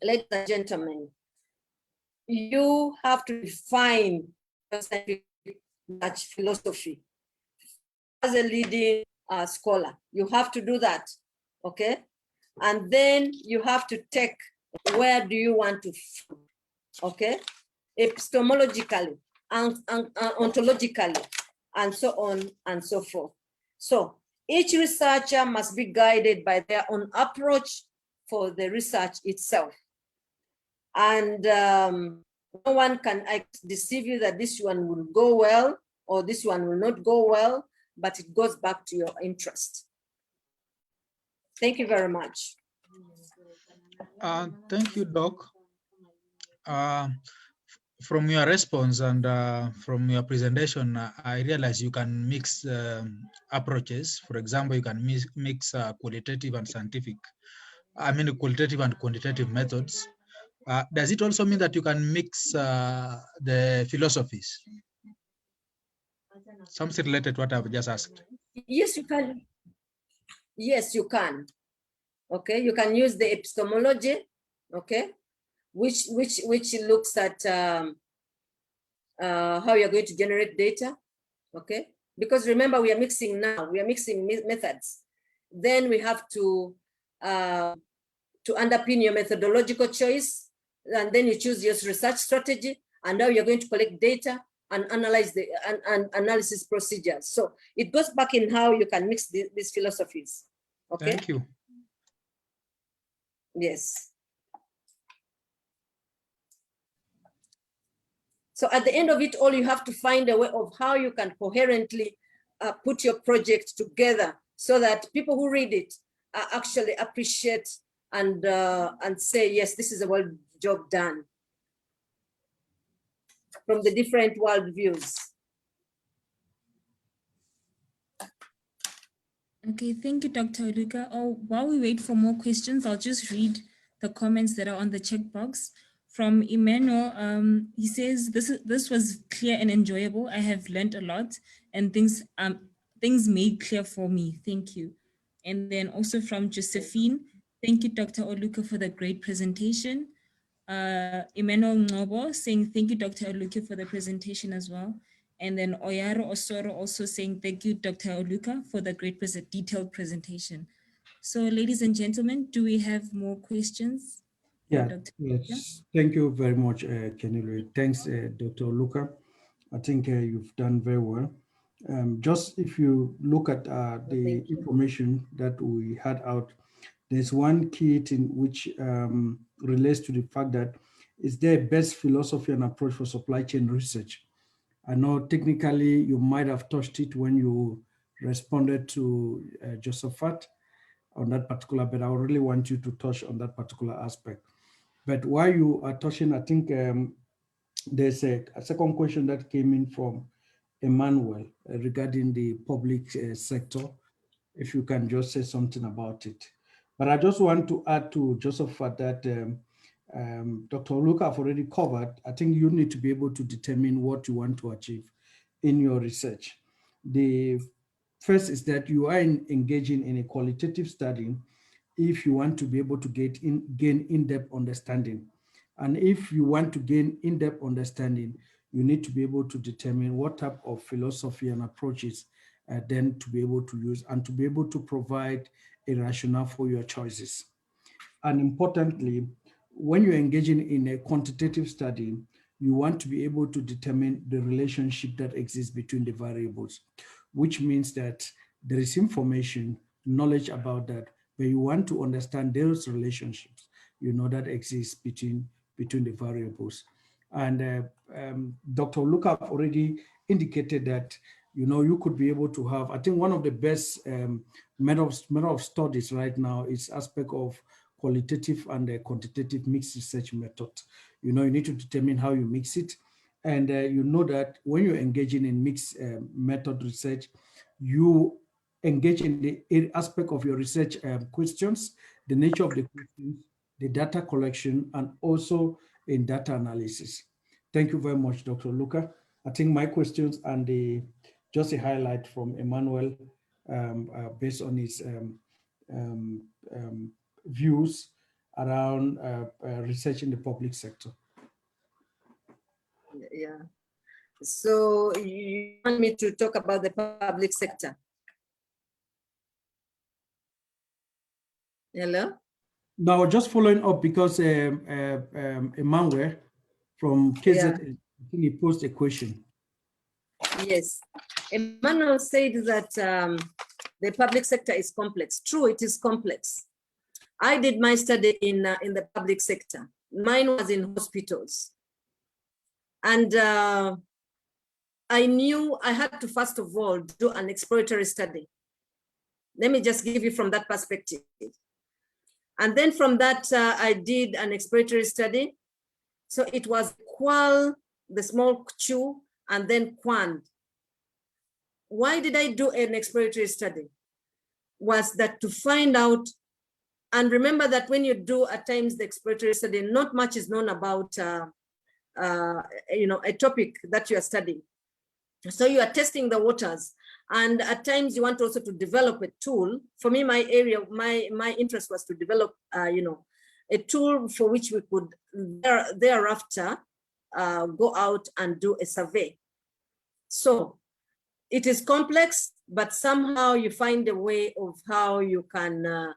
Ladies and gentlemen, you have to define scientific philosophy as a leading scholar. You have to do that, okay? And then you have to take, where do you want to, okay? Epistemologically, and ontologically, and so on and so forth. So each researcher must be guided by their own approach for the research itself. And no one can deceive you that this one will go well or this one will not go well, but it goes back to your interest. Thank you very much. Thank you, Doc. From your response and from your presentation, I realize you can mix approaches. For example, you can mix qualitative and scientific, qualitative and quantitative methods. Does it also mean that you can mix the philosophies? Something related to what I've just asked. Yes, you can. Yes, you can. Okay, you can use the epistemology, okay, which looks at how you're going to generate data, okay? Because remember, we are mixing methods. Then we have to underpin your methodological choice, and then you choose your research strategy, and now you're going to collect data and analyze the analysis procedures. So it goes back in how you can mix these philosophies. Okay. Thank you. Yes. So at the end of it all, you have to find a way of how you can coherently put your project together so that people who read it actually appreciate and say, yes, this is a well job done from the different worldviews. Okay, thank you, Dr. Oluka. Oh, while we wait for more questions, I'll just read the comments that are on the checkbox. From Emmanuel, he says, this was clear and enjoyable. I have learned a lot and things made clear for me. Thank you. And then also from Josephine, thank you, Dr. Oluka, for the great presentation. Emmanuel Ngobo saying, thank you, Dr. Oluka, for the presentation as well. And then Oyaro Osoro also saying, thank you, Dr. Oluka, for the great detailed presentation. So ladies and gentlemen, do we have more questions? Yeah, Dr. yes. Thank you very much, Kenilwe. Thanks, Dr. Oluka. I think you've done very well. Just if you look at the information that we had out, there's one key thing which relates to the fact that is there a best philosophy and approach for supply chain research? I know technically you might have touched it when you responded to Josephat on that particular, but I really want you to touch on that particular aspect. But while you are touching, I think there's a second question that came in from Emmanuel regarding the public sector. If you can just say something about it. But I just want to add to Josephat that Dr. Oluka have already covered. I think you need to be able to determine what you want to achieve in your research. The first is that you are engaging in a qualitative study if you want to be able to gain in-depth understanding. And if you want to gain in-depth understanding, you need to be able to determine what type of philosophy and approaches then to be able to use and to be able to provide a rationale for your choices. And importantly, when you're engaging in a quantitative study, you want to be able to determine the relationship that exists between the variables, which means that there is information, knowledge about that, but you want to understand those relationships, that exist between the variables. And Dr. Oluka already indicated that, you know, you could be able to have, I think one of the best method of studies right now is aspect of qualitative and quantitative mixed research method. You know, you need to determine how you mix it. And you know that when you're engaging in mixed method research, you engage in the aspect of your research questions, the nature of the questions, the data collection, and also in data analysis. Thank you very much, Dr. Oluka. I think my questions and just a highlight from Emmanuel based on his views around research in the public sector. Yeah. So you want me to talk about the public sector? Hello? Now, just following up because Emmanuel from KZ, Yeah. I think he posed a question. Yes. Emmanuel said that the public sector is complex. True, it is complex. I did my study in the public sector. Mine was in hospitals. And I knew I had to, first of all, do an exploratory study. Let me just give you from that perspective. And then from that, I did an exploratory study. So it was qual, the small q, and then quant. Why did I do an exploratory study? Was that to find out, and remember that when you do at times the exploratory study, not much is known about you know, a topic that you are studying. So you are testing the waters, and at times you want also to develop a tool. For me, my area, my interest was to develop, you know, a tool for which we could thereafter go out and do a survey. So it is complex, but somehow you find a way of how you can,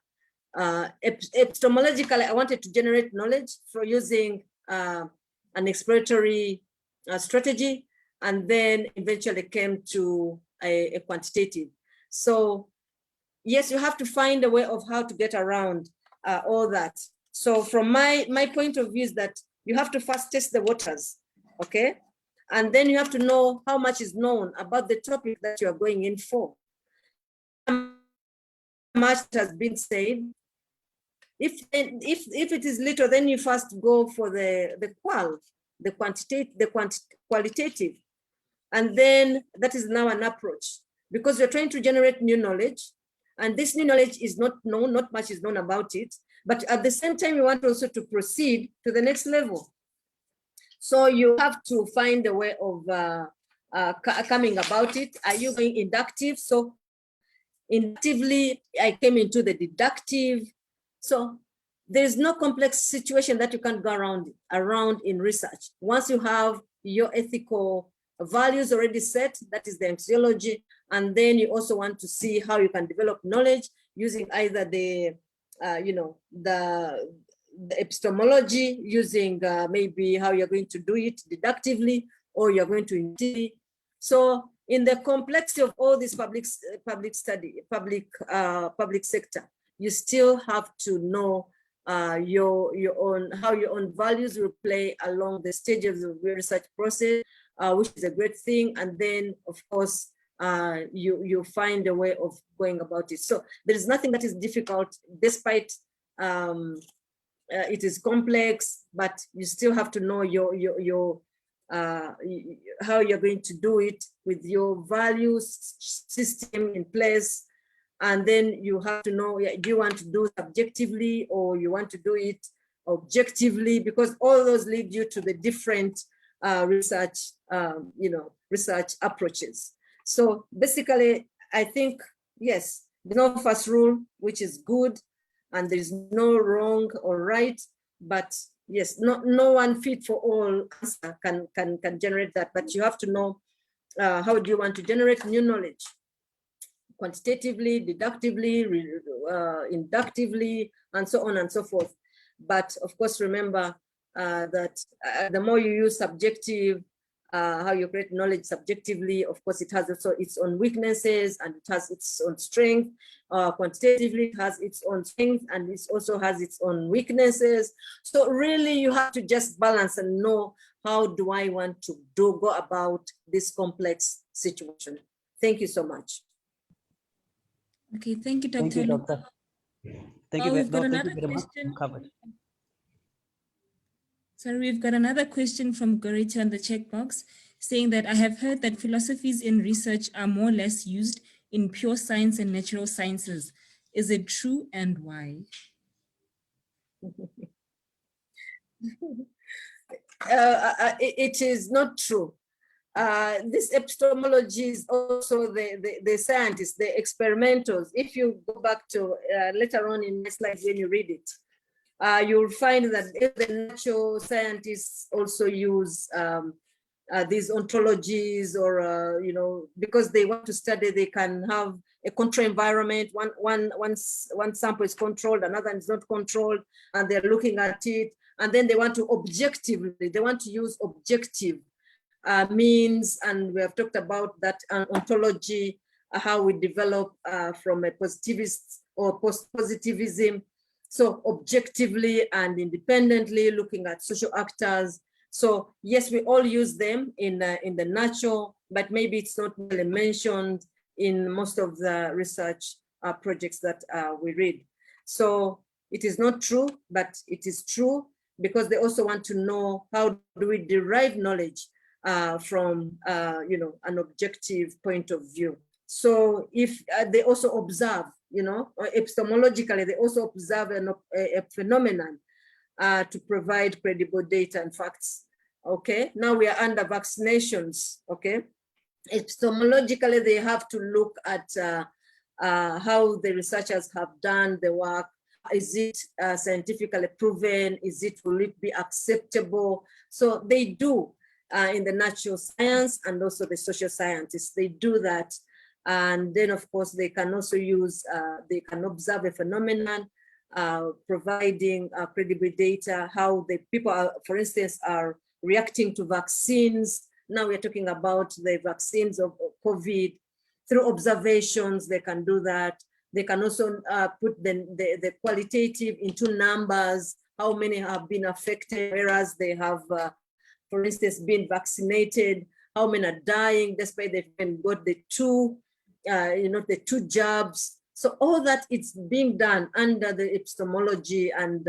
epistemologically, I wanted to generate knowledge for using an exploratory strategy, and then eventually came to a quantitative. So yes, you have to find a way of how to get around all that. So from my point of view is that you have to first test the waters, okay? And then you have to know how much is known about the topic that you are going in for. How much has been said. If it is little, then you first go for the qualitative. And then that is now an approach, because you're trying to generate new knowledge, and this new knowledge is not known, not much is known about it, but at the same time, you want also to proceed to the next level. So you have to find a way of coming about it. Are you going inductive? So inductively, I came into the deductive. So there's no complex situation that you can't go around in research. Once you have your ethical values already set, that is the axiology, and then you also want to see how you can develop knowledge using either the, you know, the epistemology, using maybe how you're going to do it deductively, or you're going to inductively. So in the complexity of all this public sector, you still have to know your own, how your own values will play along the stages of the research process, which is a great thing. And then, of course, you find a way of going about it. So there is nothing that is difficult, despite it is complex, but you still have to know how you're going to do it with your values system in place. And then you have to know, do you want to do subjectively or you want to do it objectively, because all those lead you to the different research, you know, research approaches. So basically, I think, yes, there's no first rule, which is good, and there is no wrong or right, but yes, no one fit for all answer can generate that, but you have to know how do you want to generate new knowledge, quantitatively, deductively, inductively, and so on and so forth. But of course, remember that the more you use subjective how you create knowledge subjectively. Of course, it has also its own weaknesses and it has its own strength. Quantitatively, it has its own strength and it also has its own weaknesses. So really, you have to just balance and know, how do I want to go about this complex situation? Thank you so much. Okay, thank you, Dr. Thank you, Oluka. Doctor. Thank you, We've got thank another you very much. question. Covered. Sorry, we've got another question from Gorita on the checkbox saying that I have heard that philosophies in research are more or less used in pure science and natural sciences. Is it true and why? It is not true. This epistemology is also the scientists, the experimentals. If you go back to later on in my slides when you read it, you'll find that the natural scientists also use these ontologies, or because they want to study, they can have a control environment. One sample is controlled, another is not controlled, and they're looking at it, and then they want to use objective means, and we have talked about that ontology, how we develop from a positivist or post-positivism. So objectively and independently looking at social actors. So yes, we all use them in the natural, but maybe it's not really mentioned in most of the research projects that we read. So it is not true, but it is true because they also want to know, how do we derive knowledge from an objective point of view. So if they also observe, epistemologically, they also observe a phenomenon to provide credible data and facts. Okay, now we are under vaccinations. Okay, epistemologically, they have to look at how the researchers have done the work. Is it scientifically proven? Will it be acceptable? So they do in the natural science and also the social scientists, they do that. And then of course they can also use, they can observe a phenomenon, providing credible data, how the people are, for instance, are reacting to vaccines. Now we're talking about the vaccines of COVID. Through observations, they can do that. They can also put the qualitative into numbers, how many have been affected, whereas they have, for instance, been vaccinated, how many are dying despite they've got the two jabs. So all that it's being done under the epistemology and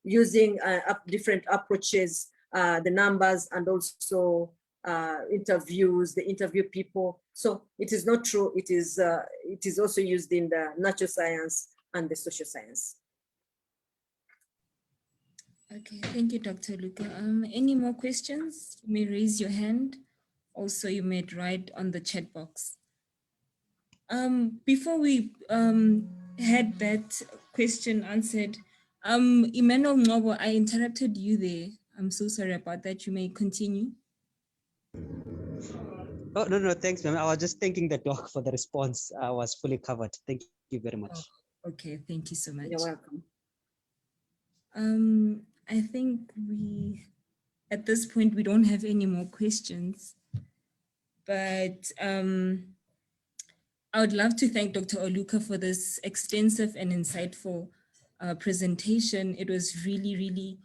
using different approaches, the numbers, and also interviews, the interview people. So it is not true. It is also used in the natural science and the social science. Okay, thank you, Dr. Oluka. Any more questions? You may raise your hand. Also, you may write on the chat box. Before we had that question answered, Emmanuel Ngobo, I interrupted you there. I'm so sorry about that. You may continue. Oh, no, thanks, ma'am. I was just thanking the doc for the response. I was fully covered. Thank you very much. Oh, okay, thank you so much. You're welcome. I think at this point, we don't have any more questions, but I would love to thank Dr. Oluka for this extensive and insightful presentation. It was really, really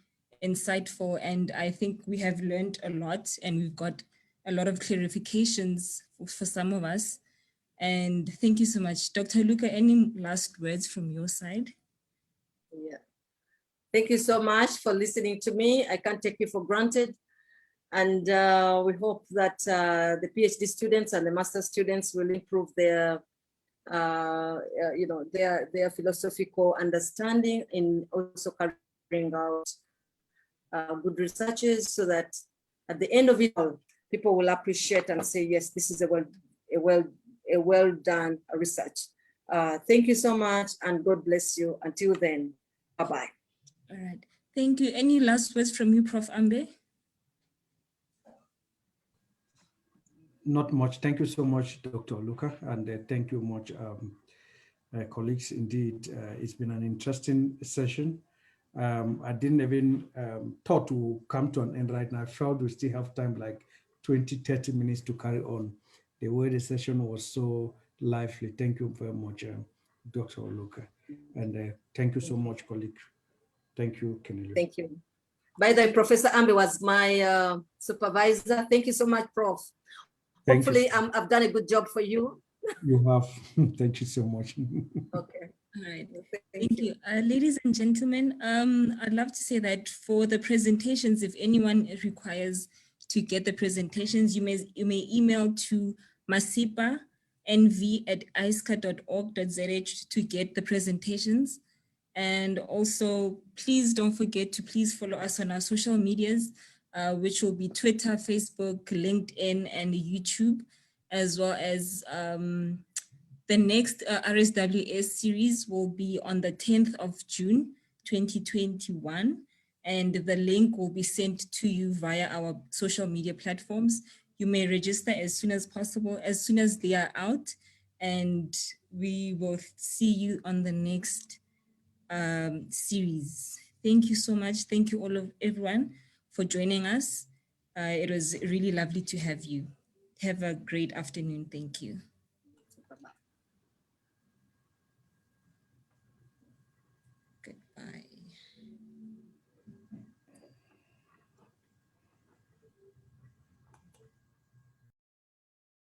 insightful, and I think we have learned a lot, and we've got a lot of clarifications for some of us. And thank you so much. Dr. Oluka, any last words from your side? Yeah. Thank you so much for listening to me. I can't take you for granted. And we hope that the PhD students and the master students will improve their philosophical understanding in also carrying out good researches, so that at the end of it all, people will appreciate and say, yes, this is a well done research. Thank you so much, and God bless you. Until then, bye-bye. All right. Thank you. Any last words from you, Prof. Ambe? Not much. Thank you so much, Dr. Oluka, and thank you much, colleagues. Indeed, it's been an interesting session. I didn't even thought to come to an end right now. I felt we still have time, like 20, 30 minutes to carry on. The way the session was so lively. Thank you very much, Dr. Oluka. And thank you so much, colleague. Thank you, Kenelu. Thank you. By the way, Professor Ambe was my supervisor. Thank you so much, Prof. Thank Hopefully, you. I've done a good job for you. You have. Thank you so much. Okay. All right. Thank you. Ladies and gentlemen, I'd love to say that for the presentations, if anyone requires to get the presentations, you may email to masipa.nv@isca.org.za to get the presentations. And also, please don't forget to please follow us on our social medias, which will be Twitter, Facebook, LinkedIn, and YouTube, as well as the next RSWS series will be on the 10th of June, 2021. And the link will be sent to you via our social media platforms. You may register as soon as possible, as soon as they are out. And we will see you on the next series. Thank you so much. Thank you everyone for joining us. It was really lovely to have you. Have a great afternoon. Thank you. Goodbye.